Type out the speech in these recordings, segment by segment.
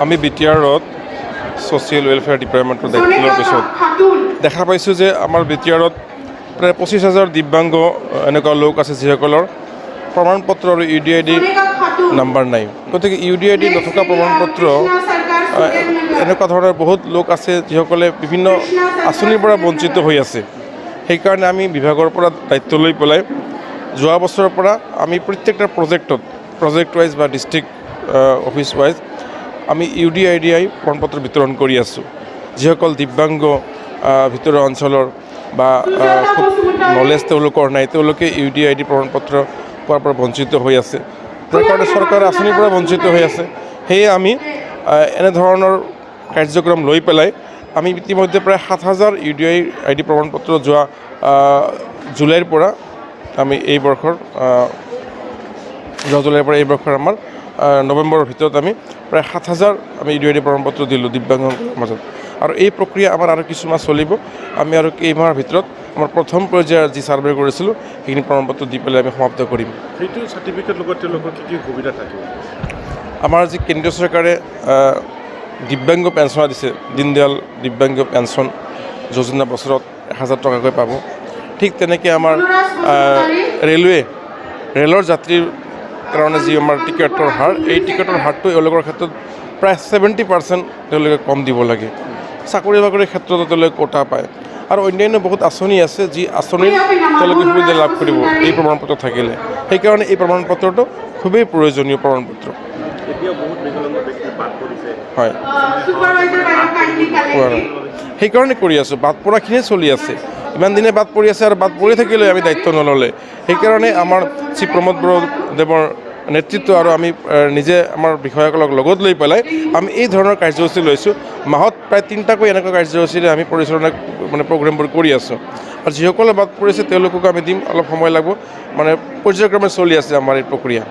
আমি বিটিআৰত social welfare ডিপাৰ্টমেণ্টৰ দায়িত্ব লোৱাৰ পিছত দেখা পাইছোঁ যে আমাৰ বিটিআৰত প্ৰায় 25,000 দিব্যাংগ এনেকুৱা লোক আছে যিসকলৰ প্ৰমাণপত্ৰ আৰু UDID নাম্বাৰ নাই। গতিকে UDID নথকা প্ৰমাণপত্ৰ এনেকুৱা ধৰণৰ বহুত লোক আছে যিসকলে বিভিন্ন আঁচনিৰ পৰা বঞ্চিত হৈ আছে। সেইকাৰণে আমি বিভাগৰ পৰা দায়িত্ব লৈ পেলাই যোৱা বছৰৰ পৰা আমি প্ৰত্যেকটা প্ৰজেক্ট ৱাইজ বা ডিষ্ট্ৰিক্ট অফিচ ৱাইজ আমি UDIDI প্ৰমাণপত্ৰ বিতৰণ কৰি আছোঁ। যিসকল দিব্যাংগ ভিতৰুৱা অঞ্চলৰ বা খুব নলেজ তেওঁলোকৰ নাই, তেওঁলোকে UDID প্ৰমাণপত্ৰ পোৱাৰ পৰা বঞ্চিত হৈ আছে। যাৰ কাৰণে চৰকাৰৰ আঁচনিৰ পৰা বঞ্চিত হৈ আছে। সেয়ে আমি এনেধৰণৰ কাৰ্যক্ৰম লৈ পেলাই আমি ইতিমধ্যে প্ৰায় 7,000 UDID প্ৰমাণপত্ৰ যোৱা জুলাইৰ পৰা আমি এই বৰ্ষৰ আমাৰ নৱেম্বৰৰ ভিতৰত আমি প্ৰায় 7,000 আমি UDID প্ৰমাণপত্ৰ দিলোঁ দিব্যাংগৰ মাজত। আৰু এই প্ৰক্ৰিয়া আমাৰ আৰু কিছুমান চলিব। আমি আৰু কেইমাহৰ ভিতৰত আমাৰ প্ৰথম পৰ্যায়ৰ যি ছাৰ্ভে কৰিছিলোঁ সেইখিনি প্ৰমাণপত্ৰ দি পেলাই আমি সমাপ্ত কৰিম। সেইটো চাৰ্টিফিকেট লগত তেওঁলোকৰ কি সুবিধা থাকিব? আমাৰ যি কেন্দ্ৰীয় চৰকাৰে দিব্যাংগ পেঞ্চন দিছে, দীন দয়াল দিব্যাংগ পেঞ্চন যোজনা বছৰত 1,000 টকাকৈ পাব। ঠিক তেনেকৈ আমাৰ ৰেলৰ যাত্ৰীৰ কাৰণে যি আমাৰ টিকেটৰ হাৰ, এই টিকেটৰ হাৰটো এওঁলোকৰ ক্ষেত্ৰত প্ৰায় 70% তেওঁলোকে কম দিব লাগে। চাকৰি বাকৰিৰ ক্ষেত্ৰতো তেওঁলোকে কোটা পায়। আৰু অন্যান্য বহুত আঁচনি আছে যি আঁচনিৰ তেওঁলোকে সুবিধা লাভ কৰিব এই প্ৰমাণপত্ৰ থাকিলে। সেইকাৰণে এই প্ৰমাণপত্ৰটো খুবেই প্ৰয়োজনীয় প্ৰমাণপত্ৰ। হয়, সেইকাৰণে কৰি আছোঁ। বাদ পৰাখিনিয়ে চলি আছে। ইমান দিনে বাদ পৰি আছে আৰু বাদ পৰি থাকিলে আমি দায়িত্ব নল'লে। সেইকাৰণে আমাৰ শ্ৰী প্ৰমোদ বড়োদেৱৰ নেতৃত্ব আৰু আমি নিজে আমাৰ বিষয়াসকলক লগত লৈ পেলাই আমি এই ধৰণৰ কাৰ্যসূচী লৈছোঁ। মাহত প্ৰায় 3টাকৈ এনেকুৱা কাৰ্যসূচীৰে আমি পৰিচালনা প্ৰগ্ৰেমবোৰ কৰি আছোঁ। আৰু যিসকলে বাদ পৰিছে তেওঁলোকক আমি দিম, অলপ সময় লাগিব, পৰ্যায়ক্ৰমে চলি আছে আমাৰ এই প্ৰক্ৰিয়া।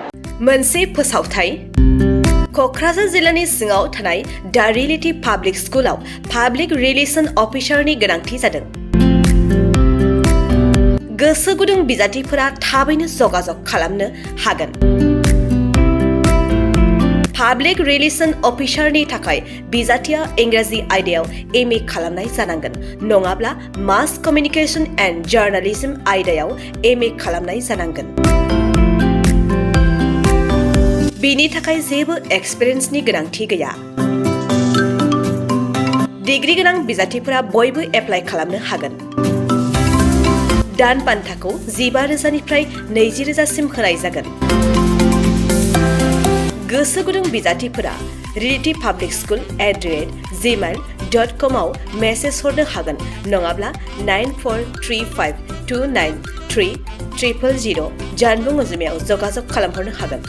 मोनसे फोसावथाय क'क्राझार जिल्लानि सिङाव थानाय दा रियेलिटी पाब्लिक स्कुलाव पाब्लिक रिलेशन अफिसारनि गोनांथि जादों। गोसो गुदुं बिजाथिफोरा थाबैनो जगाजग खालामनो हागोन। पाब्लिक रिलेशन अफिसारनि थाखाय बिजाथिया इंराजि आयदायाव MA खालामनाय जानांगोन, नङाब्ला मास कमिउनिकेशन एन्ड जार्नालिज्म आयदायाव MA खालामनाय जानांगोन। बिनि थाखाय जेबो एक्सपिरियेन्सनि गोनांथि गैया। डिग्री गोनां बिजाथिफोरा बयबो एप्लाइ खालामनो हागोन। दान बान्थाखौ 15,000निफ्राय 20,000सिम होनाय जागोन। गोसो गुदुं बिजाथिफोरा रियेलिटी पाब्लिक स्कुल @gmail.com आव मेसेज हरनो हागोन, नङाब्ला 9435293000 जानबुं अनजिमायाव जगाजग खालामहरनो हागोन।